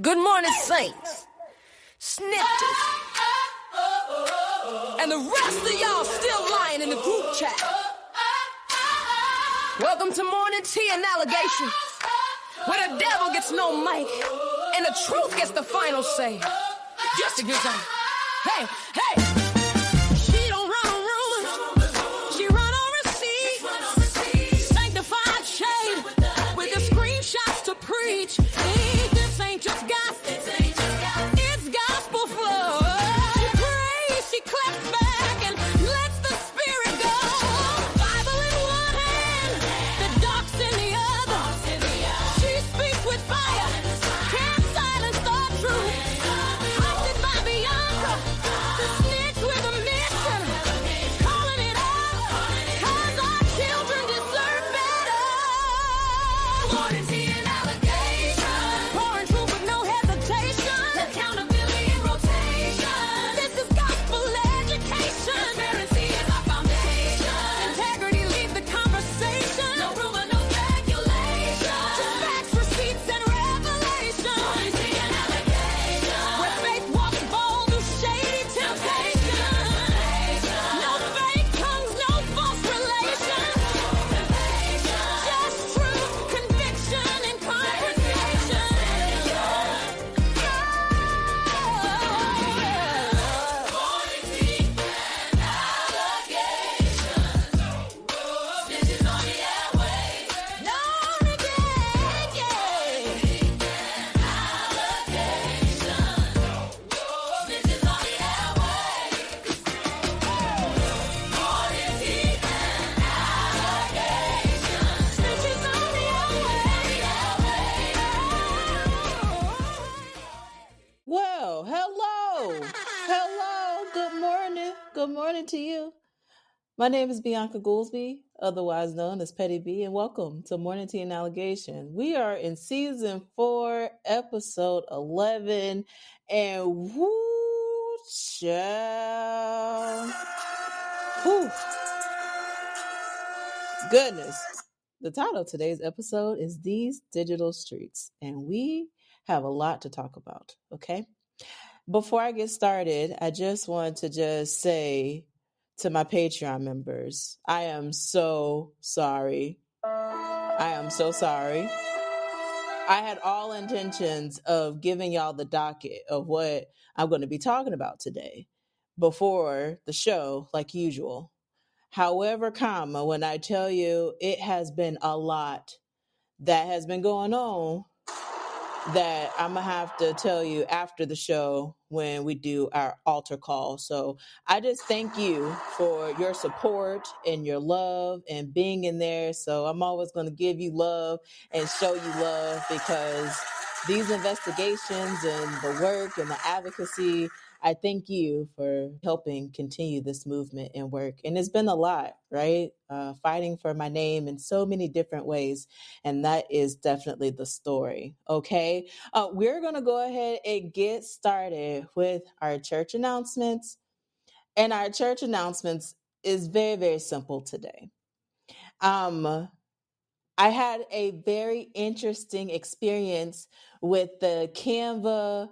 Good morning, saints, snitches, and the rest of y'all still lying in the group chat. Welcome to Morning Tea and Allegations, where the devil gets no mic and the truth gets the final say. Just a good time. Hey, hey. She don't run on rumors, she run on receipts. Sanctified shade with the screenshots to preach. This ain't just gospel, it's gospel flow. She prays, she claps back and lets the spirit go. Bible in one hand, the docs in the other. She speaks with fire, can't silence the truth. Hosted by Bianca, the snitch with a mission. Calling it out, cause our children deserve better. Morning tea and allegations, pouring truth with no hesitation. Accountability in rotation. This is gospel education. Transparency is our foundation. Integrity leads the conversation. No rumor, no speculation. Just facts, receipts, and revelation. Morning tea and allegations, where faith walks bold through shady temptation. No fake tongues, no false relation. Just truth, conviction, and conversation. Morning tea and allegations. Snitches on the airways. Known again, yeah. Snitches on the airways. Morning tea and allegations. Snitches on the airways. Well, hello, good morning to you. My name is Bianca Goolsby, otherwise known as Petty B, and welcome to Morning Tea and Allegation. We are in season 4, episode 11, and whoo, child. Whew. Goodness. The title of today's episode is These Digital Streets, and we have a lot to talk about, okay? Before I get started, I just want to say to my Patreon members, I am so sorry. I had all intentions of giving y'all the docket of what I'm going to be talking about today before the show, like usual. However, when I tell you it has been a lot that has been going on that I'm going to have to tell you after the show when we do our altar call. So I just thank you for your support and your love and being in there. So I'm always going to give you love and show you love because these investigations and the work and the advocacy, I thank you for helping continue this movement and work. And it's been a lot, right? Fighting for my name in so many different ways. And that is definitely the story. Okay. We're going to go ahead and get started with our church announcements. And our church announcements is very, very simple today. I had a very interesting experience with the Canva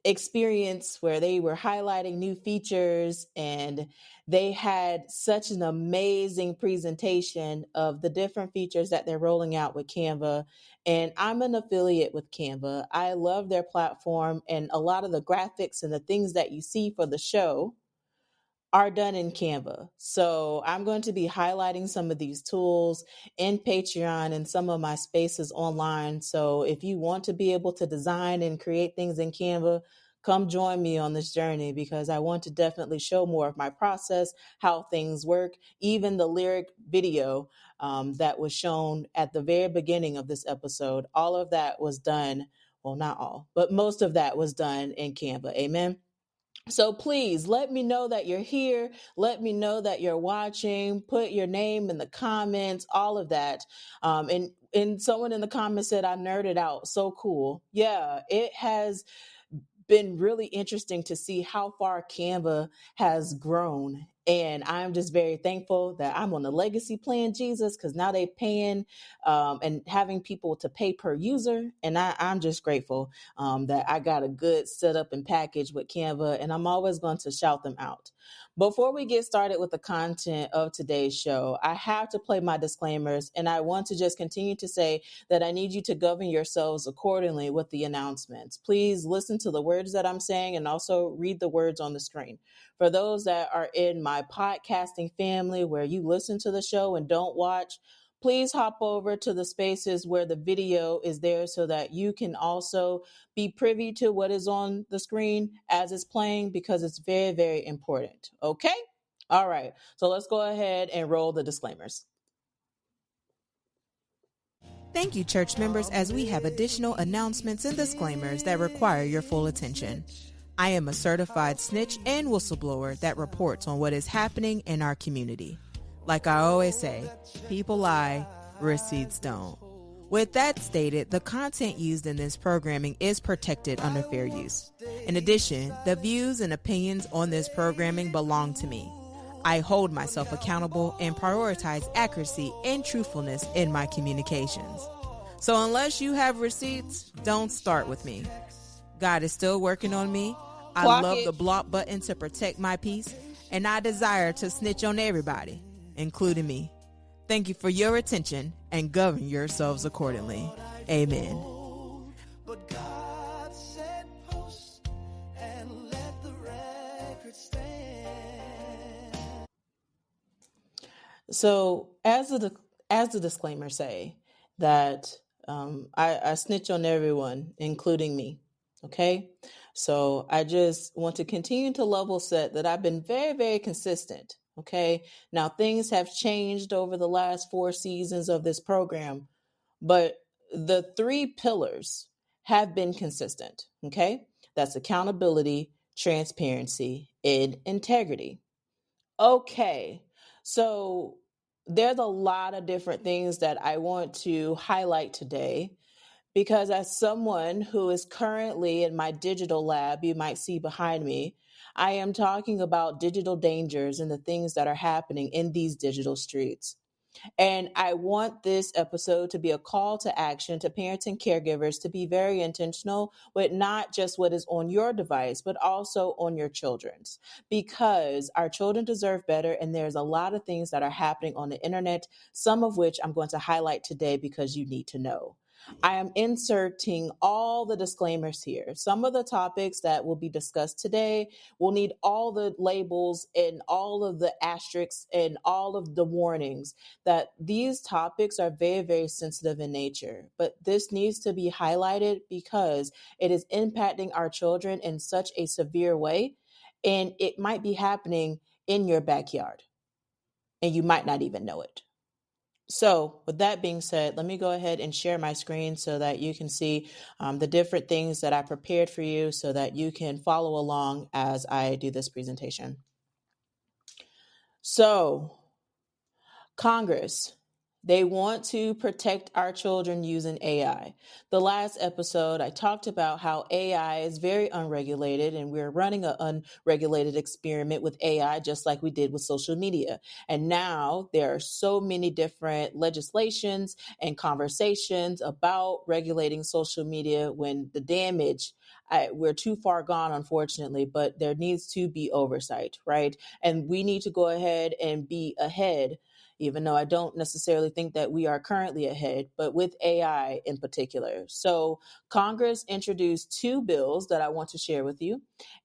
experience where they were highlighting new features, and they had such an amazing presentation of the different features that they're rolling out with Canva. And I'm an affiliate with Canva. I love their platform, and a lot of the graphics and the things that you see for the show are done in Canva. So I'm going to be highlighting some of these tools in Patreon and some of my spaces online. So if you want to be able to design and create things in Canva, come join me on this journey because I want to definitely show more of my process, how things work. Even the lyric video that was shown at the very beginning of this episode, all of that was done. Well, not all, but most of that was done in Canva. Amen. So please let me know that you're here. Let me know that you're watching. Put your name in the comments, all of that. And someone in the comments said, I nerded out. So cool. Yeah, it has been really interesting to see how far Canva has grown And I'm just very thankful that I'm on the legacy plan, Jesus, because now they paying and having people to pay per user. And I'm just grateful that I got a good setup and package with Canva, and I'm always going to shout them out. Before we get started with the content of today's show, I have to play my disclaimers, and I want to just continue to say that I need you to govern yourselves accordingly with the announcements. Please listen to the words that I'm saying and also read the words on the screen. For those that are in my podcasting family where you listen to the show and don't watch, please hop over to the spaces where the video is there so that you can also be privy to what is on the screen as it's playing, because it's very, very important. Okay? All right. So let's go ahead and roll the disclaimers. Thank you, church members, as we have additional announcements and disclaimers that require your full attention. I am a certified snitch and whistleblower that reports on what is happening in our community. Like I always say, people lie, receipts don't. With that stated, the content used in this programming is protected under fair use. In addition, the views and opinions on this programming belong to me. I hold myself accountable and prioritize accuracy and truthfulness in my communications. So unless you have receipts, don't start with me. God is still working on me. I love the block button to protect my peace, and I desire to snitch on everybody, including me. Thank you for your attention, and govern yourselves accordingly. Amen. So as the disclaimer say that I snitch on everyone, including me. Okay. So I just want to continue to level set that I've been very, very consistent. Okay. Now things have changed over the last 4 seasons of this program, but the 3 pillars have been consistent. Okay. That's accountability, transparency, and integrity. Okay. So there's a lot of different things that I want to highlight today, because as someone who is currently in my digital lab, you might see behind me, I am talking about digital dangers and the things that are happening in these digital streets. And I want this episode to be a call to action to parents and caregivers to be very intentional with not just what is on your device, but also on your children's, because our children deserve better. And there's a lot of things that are happening on the internet, some of which I'm going to highlight today because you need to know. I am inserting all the disclaimers here. Some of the topics that will be discussed today will need all the labels and all of the asterisks and all of the warnings that these topics are very, very sensitive in nature. But this needs to be highlighted because it is impacting our children in such a severe way, and it might be happening in your backyard, and you might not even know it. So with that being said, let me go ahead and share my screen so that you can see the different things that I prepared for you so that you can follow along as I do this presentation. So Congress, they want to protect our children using AI. The last episode, I talked about how AI is very unregulated, and we're running an unregulated experiment with AI, just like we did with social media. And now there are so many different legislations and conversations about regulating social media when the damage, we're too far gone, unfortunately, but there needs to be oversight, right? And we need to go ahead and be ahead, even though I don't necessarily think that we are currently ahead, but with AI in particular. So Congress introduced 2 bills that I want to share with you.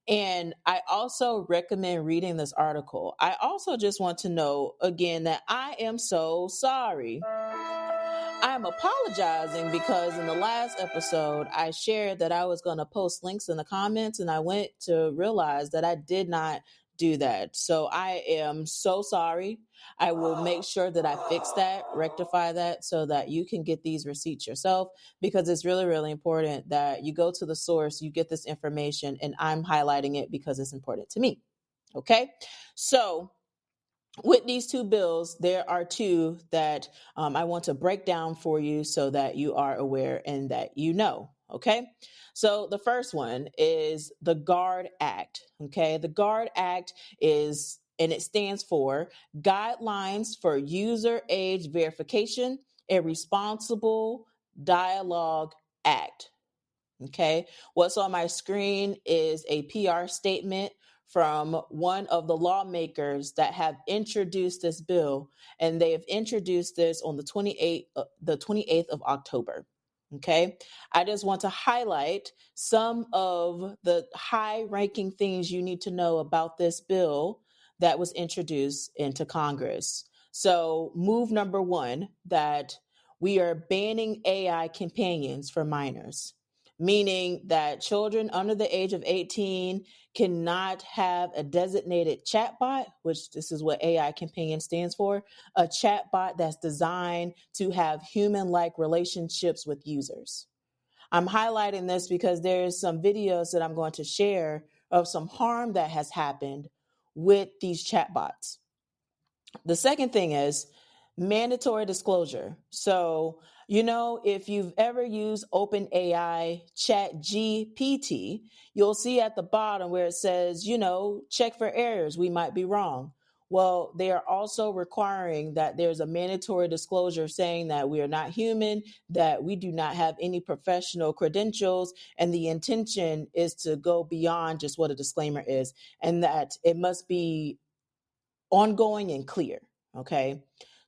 And I also recommend reading this article. I also just want to know again that I am so sorry. I'm apologizing because in the last episode, I shared that I was going to post links in the comments, and I went to realize that I did not do that. So I am so sorry. I will make sure that I fix that, rectify that, so that you can get these receipts yourself, because it's really, really important that you go to the source, you get this information, and I'm highlighting it because it's important to me. Okay? So with these 2 bills, there are 2 that I want to break down for you so that you are aware and that you know. Okay. So the first one is the GUARD Act. Okay. The GUARD Act is and it stands for Guidelines for User Age Verification, a Responsible Dialogue Act. Okay, what's on my screen is a PR statement from one of the lawmakers that have introduced this bill, and they have introduced this on the 28th of October. Okay, I just want to highlight some of the high-ranking things you need to know about this bill that was introduced into Congress. So, move number one, that we are banning AI companions for minors, meaning that children under the age of 18 cannot have a designated chatbot, which this is what AI companion stands for, a chatbot that's designed to have human-like relationships with users. I'm highlighting this because there's some videos that I'm going to share of some harm that has happened with these chatbots. The second thing is mandatory disclosure. So, if you've ever used OpenAI ChatGPT, you'll see at the bottom where it says, check for errors, we might be wrong. Well, they are also requiring that there's a mandatory disclosure saying that we are not human, that we do not have any professional credentials, and the intention is to go beyond just what a disclaimer is, and that it must be ongoing and clear. Okay.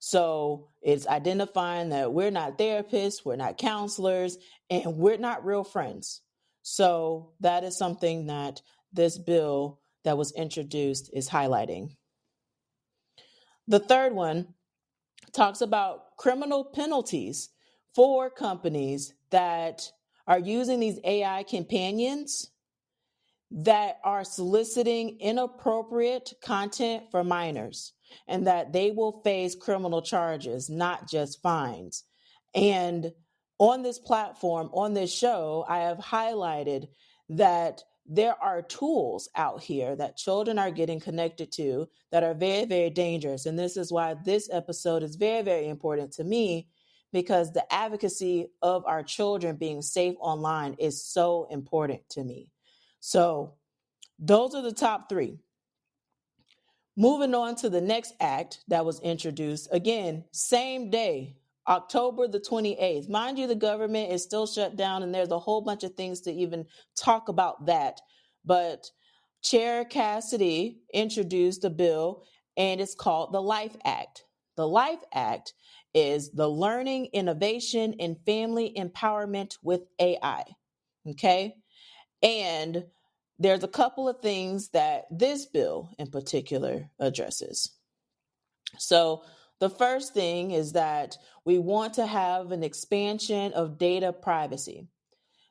So it's identifying that we're not therapists, we're not counselors, and we're not real friends. So that is something that this bill that was introduced is highlighting. The third one talks about criminal penalties for companies that are using these AI companions that are soliciting inappropriate content for minors, and that they will face criminal charges, not just fines. And on this platform, on this show, I have highlighted that there are tools out here that children are getting connected to that are very, very dangerous. And this is why this episode is very, very important to me, because the advocacy of our children being safe online is so important to me. So those are the top three. Moving on to the next act that was introduced, again, same day, October the 28th. Mind you, the government is still shut down and there's a whole bunch of things to even talk about that. But Chair Cassidy introduced a bill, and it's called the Life Act. The Life Act is the Learning, Innovation, and Family Empowerment with AI. Okay? And there's a couple of things that this bill in particular addresses. So the first thing is that we want to have an expansion of data privacy.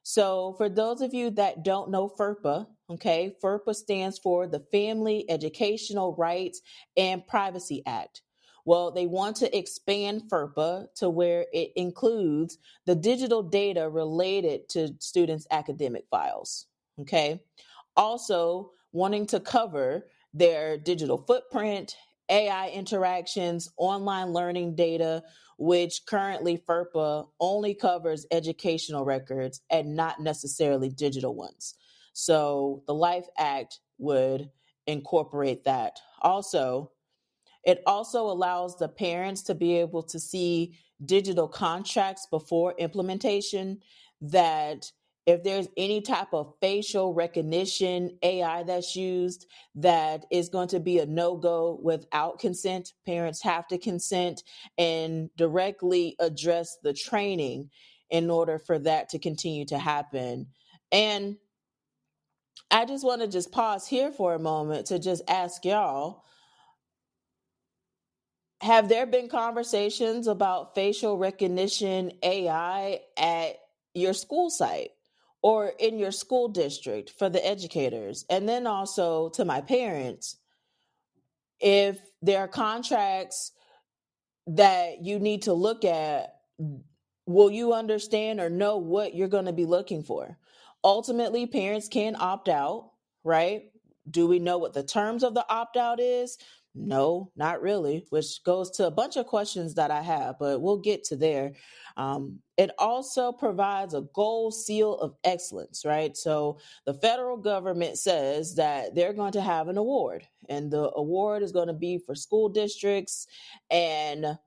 So for those of you that don't know FERPA, okay, FERPA stands for the Family Educational Rights and Privacy Act. Well, they want to expand FERPA to where it includes the digital data related to students' academic files, okay? Also wanting to cover their digital footprint, AI interactions, online learning data, which currently FERPA only covers educational records and not necessarily digital ones. So the Life Act would incorporate that. Also, it also allows the parents to be able to see digital contracts before implementation, that if there's any type of facial recognition AI that's used, that is going to be a no-go without consent. Parents have to consent and directly address the training in order for that to continue to happen. And I just want to just pause here for a moment to just ask y'all, have there been conversations about facial recognition AI at your school site or in your school district for the educators? And then also to my parents, if there are contracts that you need to look at, will you understand or know what you're going to be looking for? Ultimately, parents can opt out, right? Do we know what the terms of the opt out is? No, not really, which goes to a bunch of questions that I have, but we'll get to there. It also provides a gold seal of excellence, right? So the federal government says that they're going to have an award, and the award is going to be for school districts and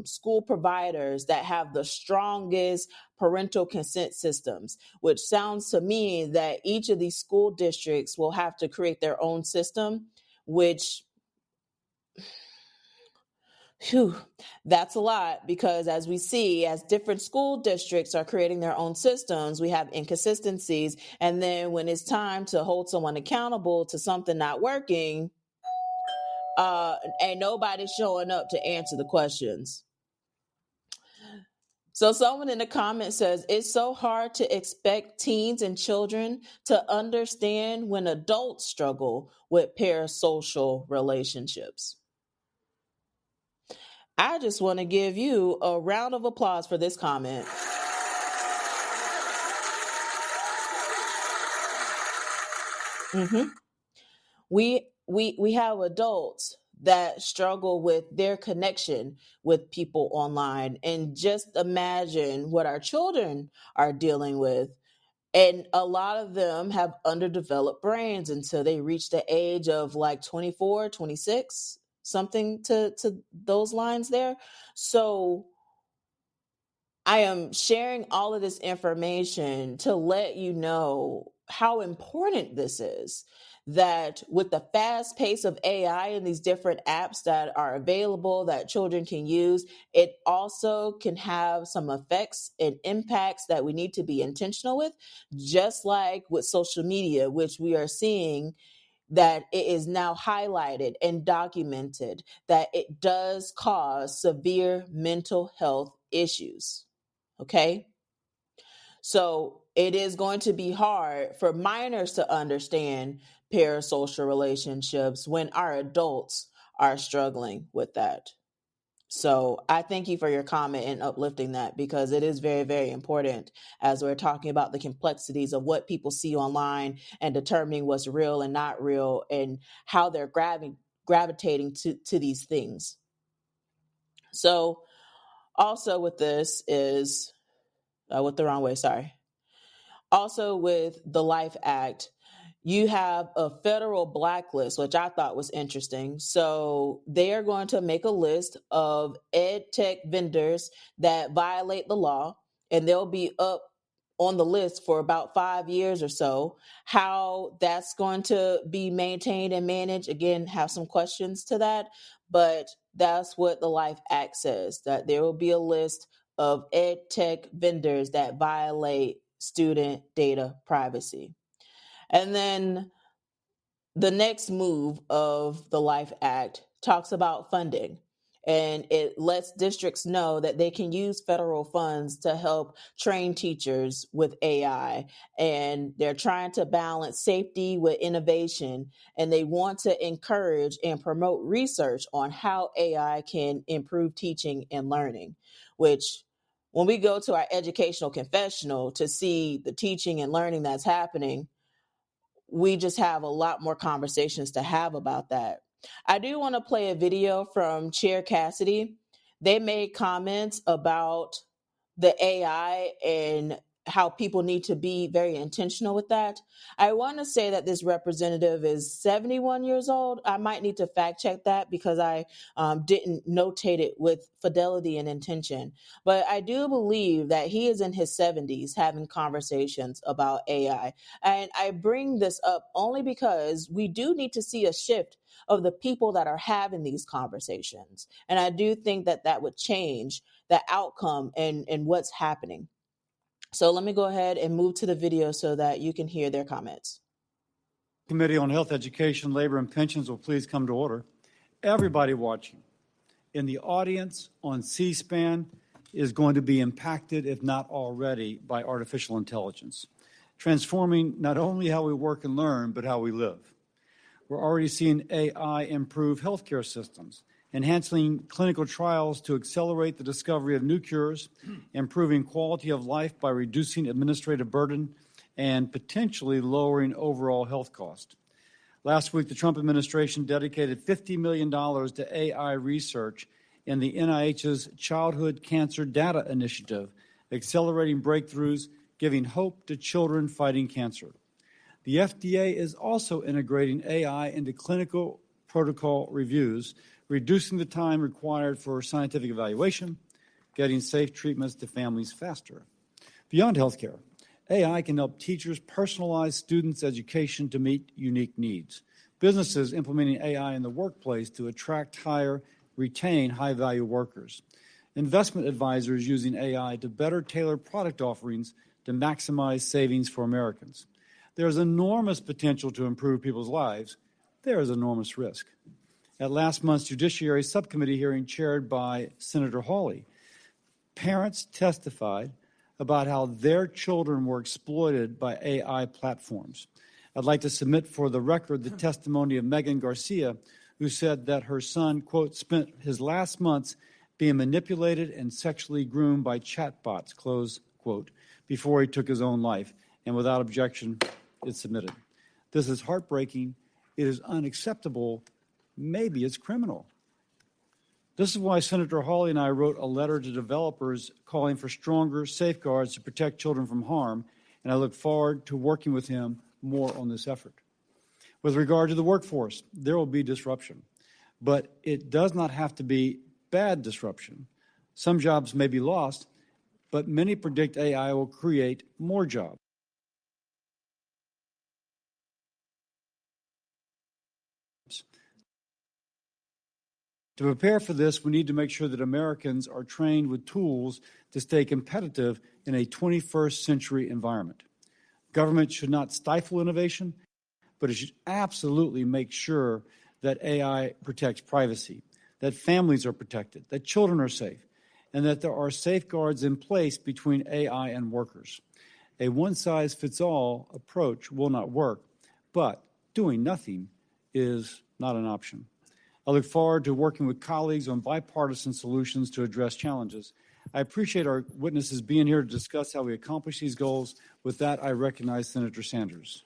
school providers that have the strongest parental consent systems, which sounds to me that each of these school districts will have to create their own system, which that's a lot, because as we see, as different school districts are creating their own systems, we have inconsistencies. And then when it's time to hold someone accountable to something not working, ain't nobody showing up to answer the questions. So someone in the comments says, it's so hard to expect teens and children to understand when adults struggle with parasocial relationships. I just want to give you a round of applause for this comment. We have adults that struggle with their connection with people online, and just imagine what our children are dealing with. And a lot of them have underdeveloped brains until they reach the age of like 24, 26, something to those lines there. So I am sharing all of this information to let you know how important this is, that with the fast pace of AI and these different apps that are available that children can use, it also can have some effects and impacts that we need to be intentional with, just like with social media, which we are seeing that it is now highlighted and documented that it does cause severe mental health issues. Okay? So it is going to be hard for minors to understand parasocial relationships when our adults are struggling with that. So I thank you for your comment and uplifting that, because it is very, very important as we're talking about the complexities of what people see online and determining what's real and not real, and how they're gravitating to these things. So also with this is, with the wrong way, sorry. Also with the Life Act, you have a federal blacklist, which I thought was interesting. So they are going to make a list of ed tech vendors that violate the law, and they'll be up on the list for about 5 years or so. How that's going to be maintained and managed, again, have some questions to that, but that's what the Life Act says, that there will be a list of ed tech vendors that violate student data privacy. And then the next move of the Life Act talks about funding, and it lets districts know that they can use federal funds to help train teachers with AI. And they're trying to balance safety with innovation, and they want to encourage and promote research on how AI can improve teaching and learning, which, when we go to our educational confessional to see the teaching and learning that's happening, we just have a lot more conversations to have about that. I do want to play a video from Chair Cassidy. They made comments about the AI and how people need to be very intentional with that. I want to say that this representative is 71 years old. I might need to fact check that, because I didn't notate it with fidelity and intention. But I do believe that he is in his 70s having conversations about AI. And I bring this up only because we do need to see a shift of the people that are having these conversations. And I do think that that would change the outcome and what's happening. So let me go ahead and move to the video so that you can hear their comments. Committee on Health, Education, Labor, and Pensions will please come to order. Everybody watching in the audience on C-SPAN is going to be impacted, if not already, by artificial intelligence, transforming not only how we work and learn, but how we live. We're already seeing AI improve healthcare systems, enhancing clinical trials to accelerate the discovery of new cures, improving quality of life by reducing administrative burden, and potentially lowering overall health cost. Last week, the Trump administration dedicated $50 million to AI research in the NIH's Childhood Cancer Data Initiative, accelerating breakthroughs, giving hope to children fighting cancer. The FDA is also integrating AI into clinical protocol reviews, reducing the time required for scientific evaluation, getting safe treatments to families faster. Beyond healthcare, AI can help teachers personalize students' education to meet unique needs. Businesses implementing AI in the workplace to attract, hire, retain high-value workers. Investment advisors using AI to better tailor product offerings to maximize savings for Americans. There's enormous potential to improve people's lives. There is enormous risk. At last month's Judiciary Subcommittee hearing chaired by Senator Hawley, parents testified about how their children were exploited by AI platforms. I'd like to submit for the record the testimony of Megan Garcia, who said that her son, quote, spent his last months being manipulated and sexually groomed by chatbots, close quote, before he took his own life, and without objection, it's submitted. This is heartbreaking. It is unacceptable. Maybe it's criminal. This is why Senator Hawley and I wrote a letter to developers calling for stronger safeguards to protect children from harm, and I look forward to working with him more on this effort. With regard to the workforce, there will be disruption, but it does not have to be bad disruption. Some jobs may be lost, but many predict AI will create more jobs. To prepare for this, we need to make sure that Americans are trained with tools to stay competitive in a 21st century environment. Government should not stifle innovation, but it should absolutely make sure that AI protects privacy, that families are protected, that children are safe, and that there are safeguards in place between AI and workers. A one-size-fits-all approach will not work, but doing nothing is not an option. I look forward to working with colleagues on bipartisan solutions to address challenges. I appreciate our witnesses being here to discuss how we accomplish these goals. With that, I recognize Senator Sanders.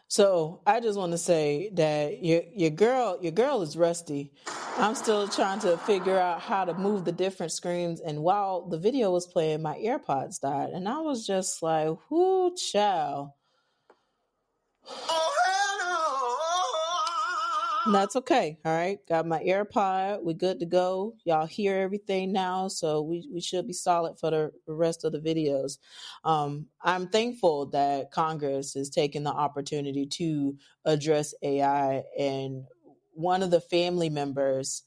So I just want to say that your girl is rusty. I'm still trying to figure out how to move the different screens. And while the video was playing, my AirPods died, and I was just like, "Whoo, child." And that's okay. All right. Got my AirPod. We're good to go. Y'all hear everything now. So we should be solid for the rest of the videos. I'm thankful that Congress is taking the opportunity to address AI. And one of the family members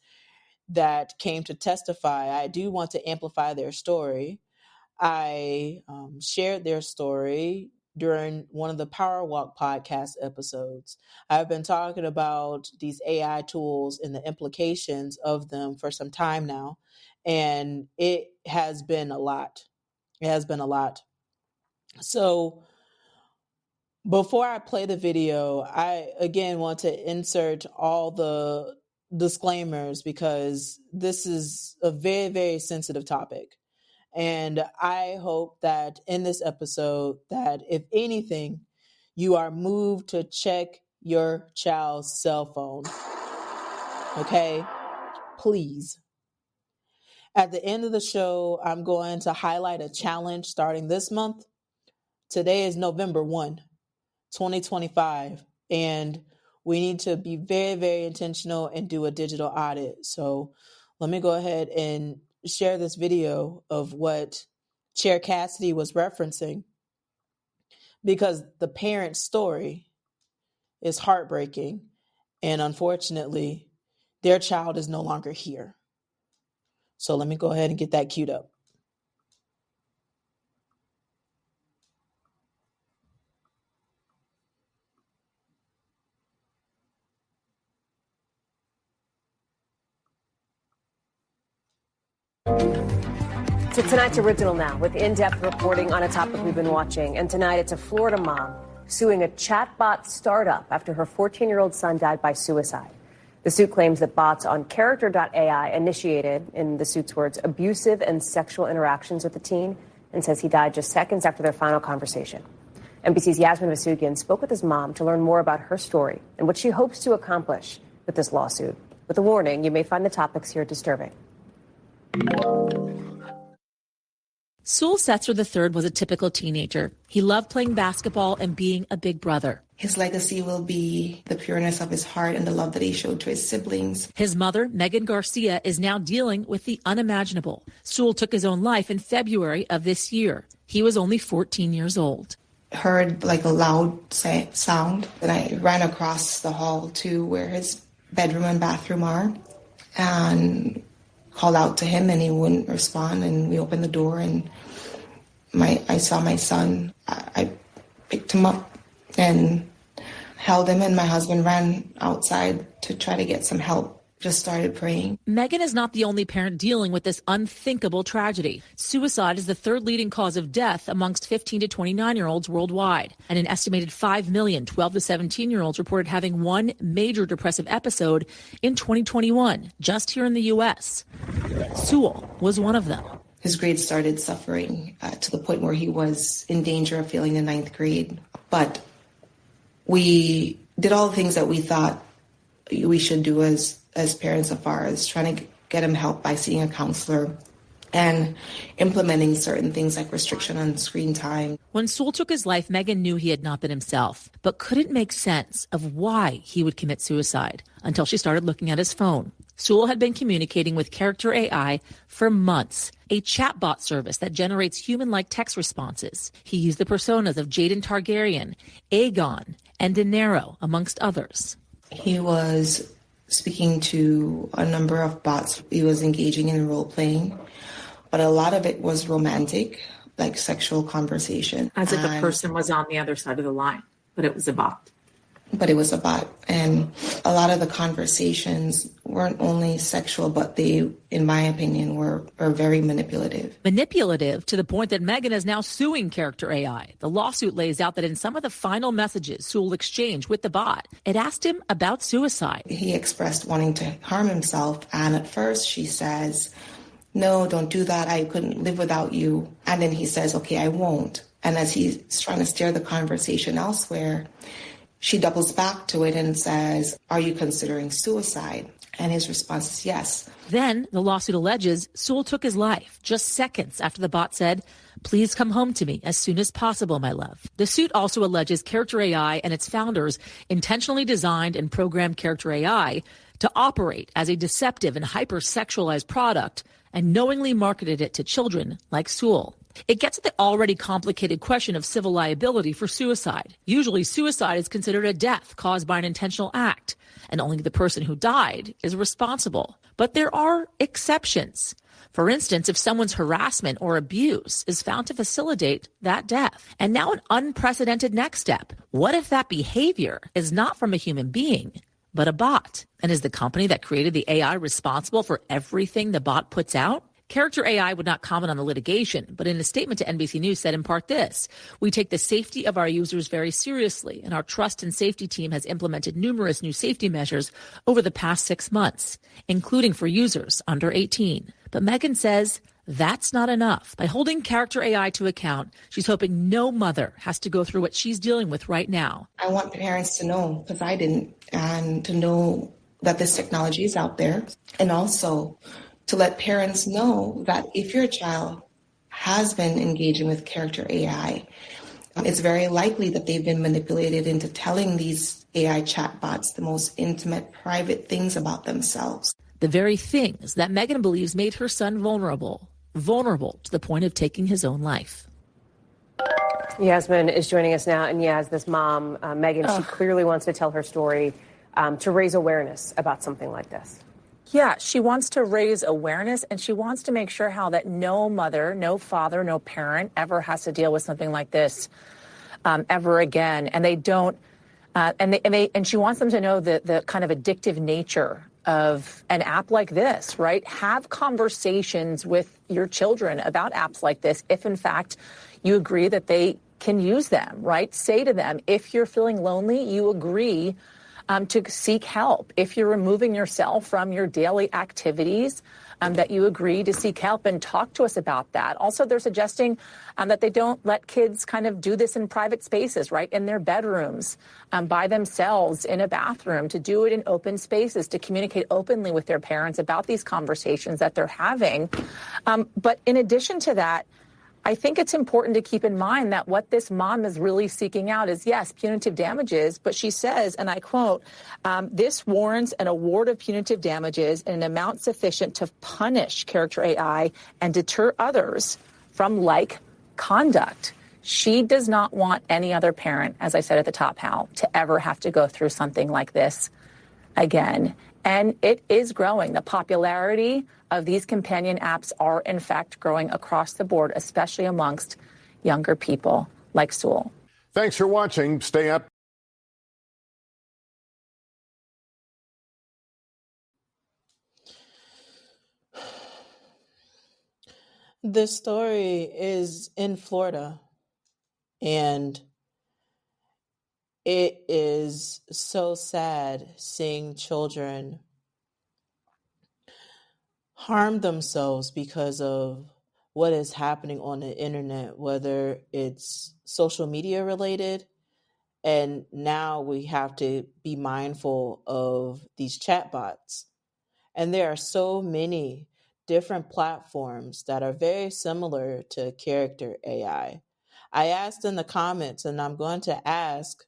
that came to testify, I do want to amplify their story. I shared their story during one of the Power Walk podcast episodes. I've been talking about these AI tools and the implications of them for some time now, and it has been a lot. It has been a lot. So before I play the video, I again want to insert all the disclaimers because this is a very, very sensitive topic. And I hope that in this episode, that if anything, you are moved to check your child's cell phone. Okay? Please. At the end of the show, I'm going to highlight a challenge starting this month. Today is November 1, 2025. And we need to be very, very intentional and do a digital audit. So let me go ahead and share this video of what Chair Cassidy was referencing, because the parent's story is heartbreaking, and unfortunately, their child is no longer here. So let me go ahead and get that queued up. To tonight's original now, with in-depth reporting on a topic we've been watching. And tonight, it's a Florida mom suing a chatbot startup after her 14-year-old son died by suicide. The suit claims that bots on Character.ai initiated, in the suit's words, abusive and sexual interactions with the teen and says he died just seconds after their final conversation. NBC's Yasmin Vasugian spoke with his mom to learn more about her story and what she hopes to accomplish with this lawsuit. With a warning, you may find the topics here disturbing. Sewell Setzer III was a typical teenager. He loved playing basketball and being a big brother. His legacy will be the pureness of his heart and the love that he showed to his siblings. His mother, Megan Garcia, is now dealing with the unimaginable. Sewell took his own life in February of this year. He was only 14 years old. Heard like a loud sound, and I ran across the hall to where his bedroom and bathroom are and called out to him, and he wouldn't respond. And we opened the door, and I saw my son. I picked him up and held him, and my husband ran outside to try to get some help. Just started praying. Megan is not the only parent dealing with this unthinkable tragedy. Suicide is the third leading cause of death amongst 15 to 29-year-olds worldwide. And an estimated 5 million 12 to 17-year-olds reported having one major depressive episode in 2021, just here in the U.S. Sewell was one of them. His grades started suffering to the point where he was in danger of failing the 9th grade. But we did all the things that we thought we should do as parents, as far as trying to get him help by seeing a counselor and implementing certain things like restriction on screen time. When Sewell took his life, Megan knew he had not been himself, but couldn't make sense of why he would commit suicide until she started looking at his phone. Sewell had been communicating with Character AI for months, a chatbot service that generates human-like text responses. He used the personas of Jaden Targaryen, Aegon, and Daenerys, amongst others. He was speaking to a number of bots. He was engaging in role playing, but a lot of it was romantic, like sexual conversation. As if a person was on the other side of the line, but it was a bot. But it was a bot. And a lot of the conversations weren't only sexual, but they, in my opinion, were very manipulative. Manipulative to the point that Megan is now suing Character AI. The lawsuit lays out that in some of the final messages Sewell exchanged with the bot, it asked him about suicide. He expressed wanting to harm himself. And at first she says, no, don't do that. I couldn't live without you. And then he says, okay, I won't. And as he's trying to steer the conversation elsewhere, she doubles back to it and says, are you considering suicide? And his response is yes. Then the lawsuit alleges Sewell took his life just seconds after the bot said, please come home to me as soon as possible, my love. The suit also alleges Character AI and its founders intentionally designed and programmed Character AI to operate as a deceptive and hyper-sexualized product and knowingly marketed it to children like Sewell. It gets at the already complicated question of civil liability for suicide. Usually, suicide is considered a death caused by an intentional act, and only the person who died is responsible. But there are exceptions. For instance, if someone's harassment or abuse is found to facilitate that death. And now an unprecedented next step. What if that behavior is not from a human being, but a bot? And is the company that created the AI responsible for everything the bot puts out? Character AI would not comment on the litigation, but in a statement to NBC News said in part this: we take the safety of our users very seriously, and our trust and safety team has implemented numerous new safety measures over the past 6 months, including for users under 18. But Megan says that's not enough. By holding Character AI to account, she's hoping no mother has to go through what she's dealing with right now. I want parents to know, because I didn't, and to know that this technology is out there, and also to let parents know that if your child has been engaging with Character AI, it's very likely that they've been manipulated into telling these AI chatbots the most intimate, private things about themselves. The very things that Megan believes made her son vulnerable to the point of taking his own life. Yasmin is joining us now, and Yas, this mom, Megan, she clearly wants to tell her story to raise awareness about something like this. Yeah, she wants to raise awareness, and she wants to make sure how that no mother, no father, no parent ever has to deal with something like this ever again. And they don't, and she wants them to know the kind of addictive nature of an app like this, right? Have conversations with your children about apps like this if, in fact, you agree that they can use them, right? Say to them, if you're feeling lonely, you agree to seek help. If you're removing yourself from your daily activities, that you agree to seek help and talk to us about that. Also, they're suggesting that they don't let kids kind of do this in private spaces, right, in their bedrooms, by themselves, in a bathroom, to do it in open spaces, to communicate openly with their parents about these conversations that they're having. But in addition to that, I think it's important to keep in mind that what this mom is really seeking out is, yes, punitive damages, but she says, and I quote, this warrants an award of punitive damages in an amount sufficient to punish character AI and deter others from like conduct. She does not want any other parent, as I said at the top, Hal, to ever have to go through something like this again. And it is growing. The popularity of these companion apps are, in fact, growing across the board, especially amongst younger people like Sewell. Thanks for watching. Stay up. This story is in Florida, and it is so sad seeing children harm themselves because of what is happening on the internet, whether it's social media related, and now we have to be mindful of these chatbots. And there are so many different platforms that are very similar to character AI. I asked in the comments, and I'm going to ask,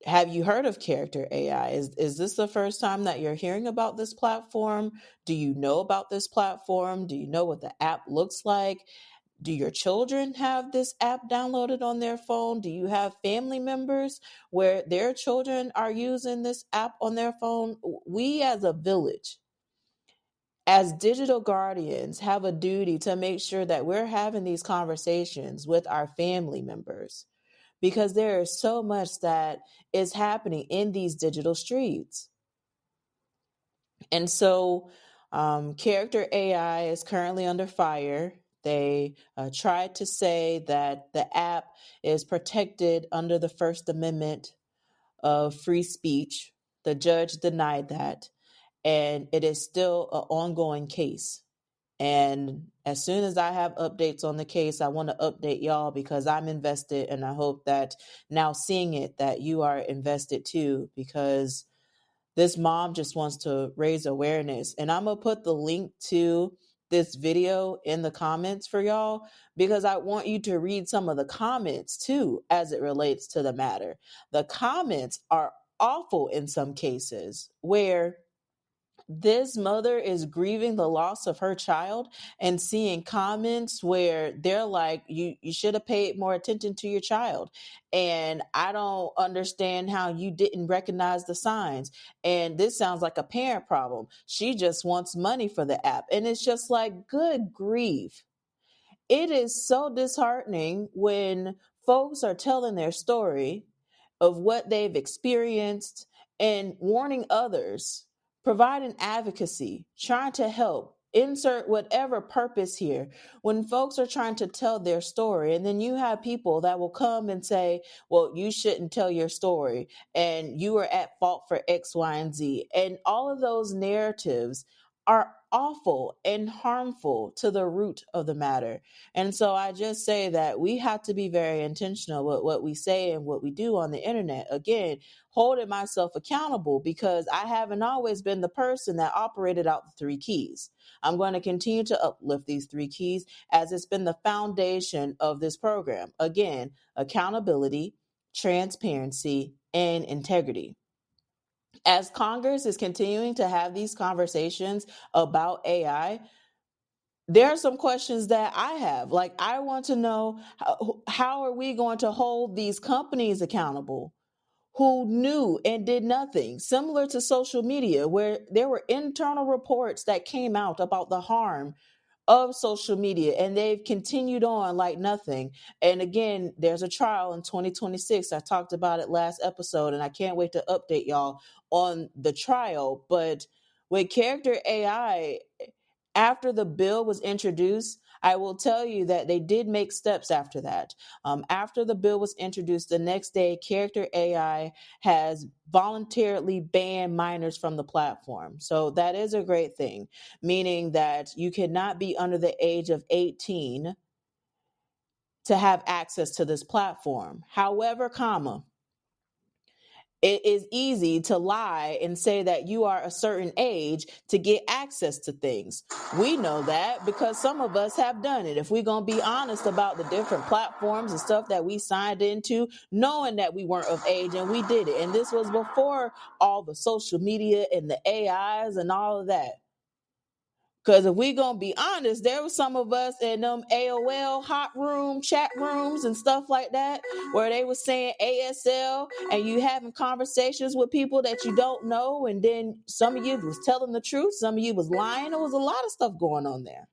have you heard of character AI? Is this the first time that you're hearing about this platform? Do you know about this platform? Do you know what the app looks like? Do your children have this app downloaded on their phone? Do you have family members where their children are using this app on their phone? We as a village, as digital guardians, have a duty to make sure that we're having these conversations with our family members, because there is so much that is happening in these digital streets. And so character AI is currently under fire. They tried to say that the app is protected under the First Amendment of free speech. The judge denied that, and it is still an ongoing case. And as soon as I have updates on the case, I want to update y'all, because I'm invested, and I hope that now seeing it, that you are invested too, because this mom just wants to raise awareness. And I'm going to put the link to this video in the comments for y'all, because I want you to read some of the comments too as it relates to the matter. The comments are awful in some cases, where this mother is grieving the loss of her child and seeing comments where they're like, you should have paid more attention to your child. And I don't understand how you didn't recognize the signs. And this sounds like a parent problem. She just wants money for the app. And it's just like, good grief. It is so disheartening when folks are telling their story of what they've experienced and warning others, providing advocacy, trying to help, insert whatever purpose here. When folks are trying to tell their story, and then you have people that will come and say, well, you shouldn't tell your story, and you are at fault for X, Y, and Z. And all of those narratives are awful and harmful to the root of the matter. And so I just say that we have to be very intentional with what we say and what we do on the internet. Again, holding myself accountable, because I haven't always been the person that operated out the 3 keys. I'm going to continue to uplift these 3 keys, as it's been the foundation of this program. Again, accountability, transparency, and integrity. As Congress is continuing to have these conversations about AI, there are some questions that I have. Like, I want to know, how are we going to hold these companies accountable who knew and did nothing? Similar to social media, where there were internal reports that came out about the harm of social media, and they've continued on like nothing. And again, there's a trial in 2026. I talked about it last episode, and I can't wait to update y'all on the trial. But with character AI, After the bill was introduced, I will tell you that they did make steps after that. After the bill was introduced, the next day, Character AI has voluntarily banned minors from the platform. So that is a great thing, meaning that you cannot be under the age of 18 to have access to this platform. However, it is easy to lie and say that you are a certain age to get access to things. We know that because some of us have done it. If we're going to be honest about the different platforms and stuff that we signed into, knowing that we weren't of age, and we did it. And this was before all the social media and the AIs and all of that. Because if we going to be honest, there were some of us in them AOL hot room, chat rooms and stuff like that, where they were saying ASL and you having conversations with people that you don't know. And then some of you was telling the truth. Some of you was lying. There was a lot of stuff going on there.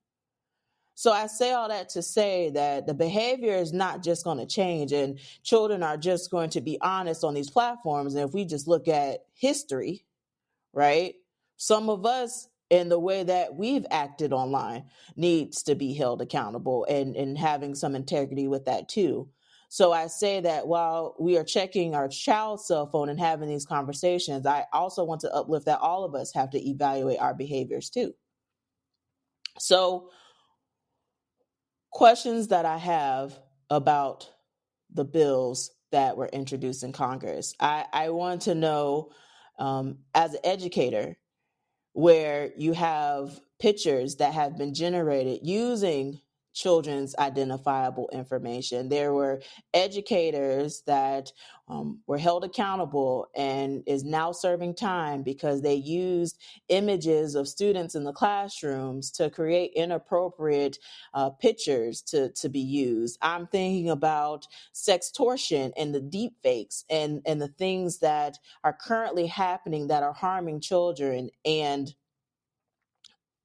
So I say all that to say that the behavior is not just going to change and children are just going to be honest on these platforms. And if we just look at history, right? Some of us in the way that we've acted online needs to be held accountable and having some integrity with that too. So I say that while we are checking our child's cell phone and having these conversations, I also want to uplift that all of us have to evaluate our behaviors too. So questions that I have about the bills that were introduced in Congress. I want to know, as an educator, where you have pictures that have been generated using children's identifiable information. There were educators that were held accountable and is now serving time because they used images of students in the classrooms to create inappropriate pictures to be used. I'm thinking about sextortion and the deep fakes and the things that are currently happening that are harming children. And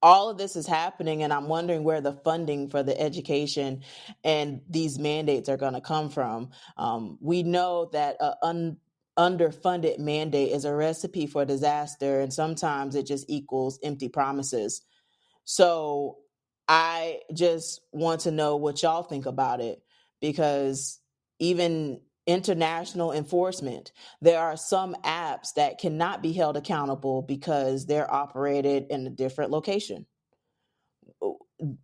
all of this is happening, and I'm wondering where the funding for the education and these mandates are going to come from. We know that an underfunded mandate is a recipe for disaster, and sometimes it just equals empty promises. So I just want to know what y'all think about it, because even international enforcement, there are some apps that cannot be held accountable because they're operated in a different location.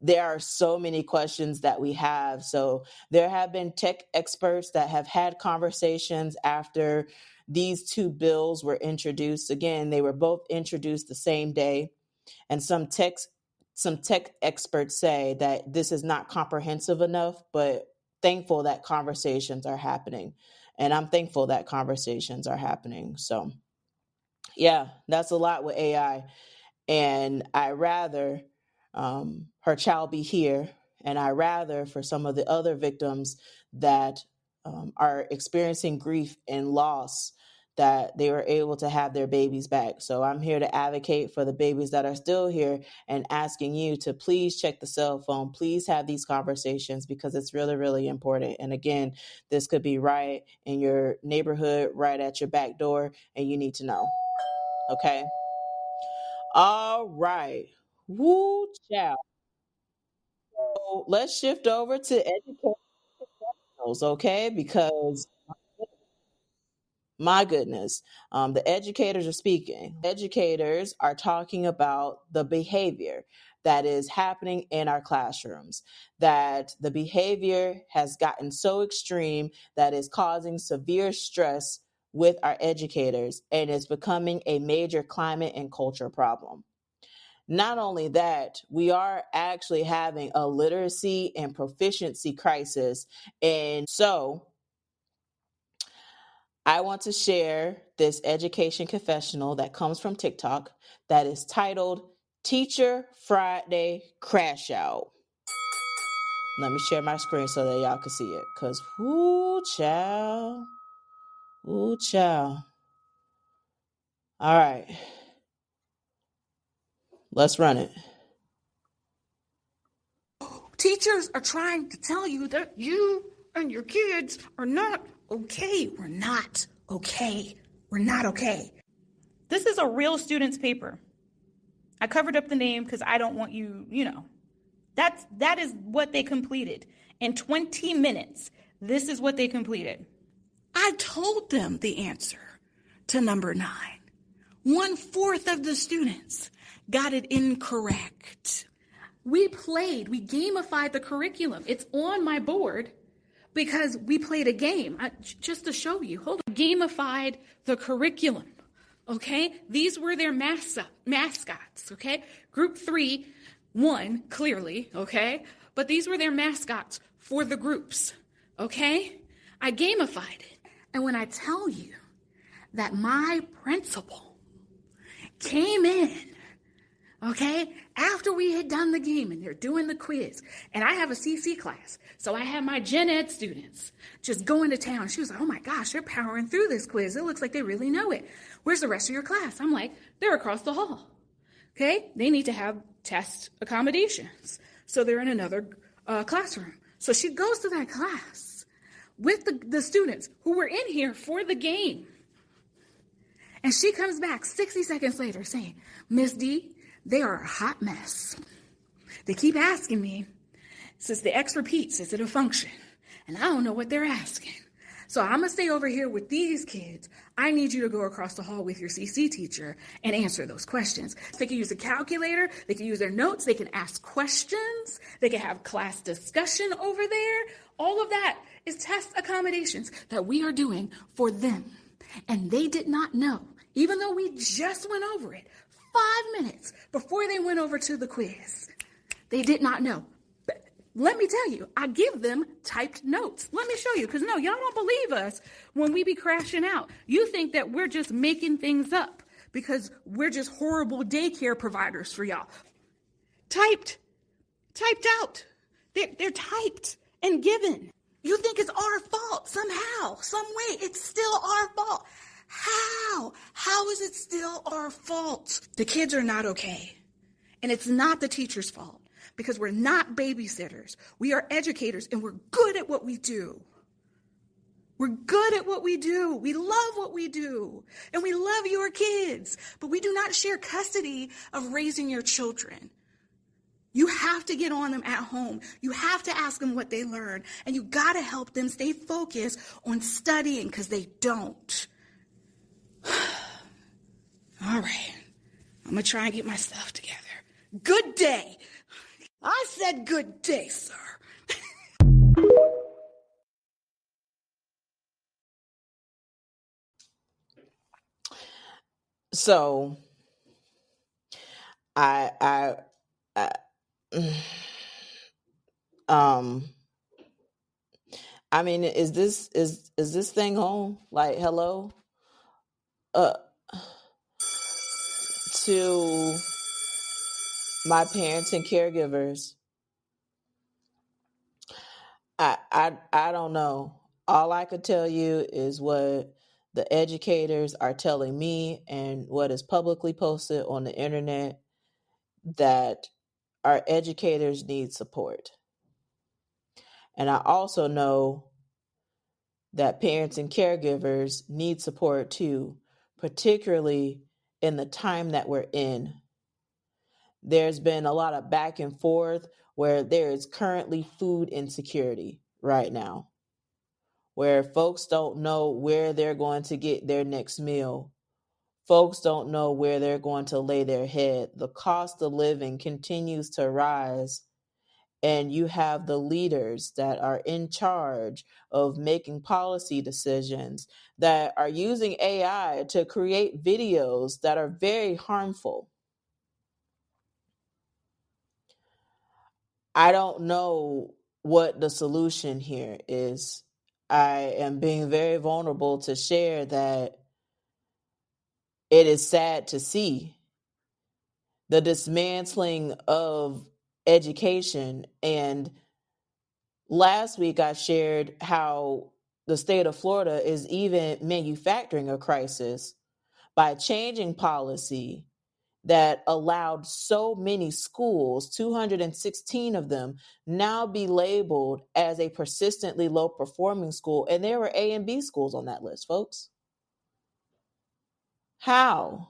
There are so many questions that we have. So there have been tech experts that have had conversations after these two bills were introduced. Again, they were both introduced the same day. And some tech experts say that this is not comprehensive enough, but thankful that conversations are happening. And I'm thankful that conversations are happening. So yeah, that's a lot with AI. And I rather her child be here. And I rather for some of the other victims that are experiencing grief and loss, that they were able to have their babies back. So I'm here to advocate for the babies that are still here and asking you to please check the cell phone. Please have these conversations because it's really, really important. And again, this could be right in your neighborhood, right at your back door, and you need to know. Okay. All right. Woo, child. So let's shift over to education professionals, okay? Because my goodness, the educators are speaking. Educators are talking about the behavior that is happening in our classrooms, that the behavior has gotten so extreme that is causing severe stress with our educators and is becoming a major climate and culture problem. Not only that, we are actually having a literacy and proficiency crisis. And so I want to share this education confessional that comes from TikTok that is titled Teacher Friday Crash Out. Let me share my screen so that y'all can see it. Because, whoo, child. Whoo, child. All right. Let's run it. Teachers are trying to tell you that you and your kids are not okay. We're not okay. We're not okay. This is a real student's paper. I covered up the name because I don't want you, that is what they completed. In 20 minutes, this is what they completed. I told them the answer to number 9. 1/4 of the students got it incorrect. We gamified the curriculum. It's on my board because we played a game. Just to show you, hold on. Gamified the curriculum, okay? These were their mascots, okay? Group 3 won, clearly, okay? But these were their mascots for the groups, okay? I gamified it. And when I tell you that my principal came in, okay, after we had done the game and they're doing the quiz, and I have a CC class, so I have my gen ed students just going to town. She was like, oh my gosh, they're powering through this quiz. It looks like they really know it. Where's the rest of your class? I'm like, they're across the hall, okay? They need to have test accommodations, so they're in another classroom. So she goes to that class with the students who were in here for the game. And she comes back 60 seconds later saying, Miss D, they are a hot mess. They keep asking me, since the X repeats, is it a function? And I don't know what they're asking. So I'm going to stay over here with these kids. I need you to go across the hall with your CC teacher and answer those questions. They can use a calculator. They can use their notes. They can ask questions. They can have class discussion over there. All of that is test accommodations that we are doing for them. And they did not know, even though we just went over it 5 minutes before they went over to the quiz. They did not know. But let me tell you, I give them typed notes. Let me show you, because no, y'all don't believe us when we be crashing out. You think that we're just making things up because we're just horrible daycare providers for y'all. Typed out. They're typed and given. You think it's our fault somehow, some way. It's still our fault. How? How is it still our fault? The kids are not okay. And it's not the teacher's fault because we're not babysitters. We are educators and we're good at what we do. We're good at what we do. We love what we do. And we love your kids. But we do not share custody of raising your children. You have to get on them at home. You have to ask them what they learn. And you got to help them stay focused on studying because they don't. All right. I'm going to try and get my stuff together. Good day. I said good day, sir. So I I mean, is this thing on? Like, hello? To my parents and caregivers, I don't know. All I could tell you is what the educators are telling me and what is publicly posted on the internet, that our educators need support. And I also know that parents and caregivers need support too, particularly in the time that we're in. There's been a lot of back and forth where there is currently food insecurity right now, where folks don't know where they're going to get their next meal. Folks don't know where they're going to lay their head. The cost of living continues to rise. And you have the leaders that are in charge of making policy decisions that are using AI to create videos that are very harmful. I don't know what the solution here is. I am being very vulnerable to share that it is sad to see the dismantling of education. And last week I shared how the state of Florida is even manufacturing a crisis by changing policy that allowed so many schools, 216 of them, now be labeled as a persistently low performing school. And there were A and B schools on that list, folks. How?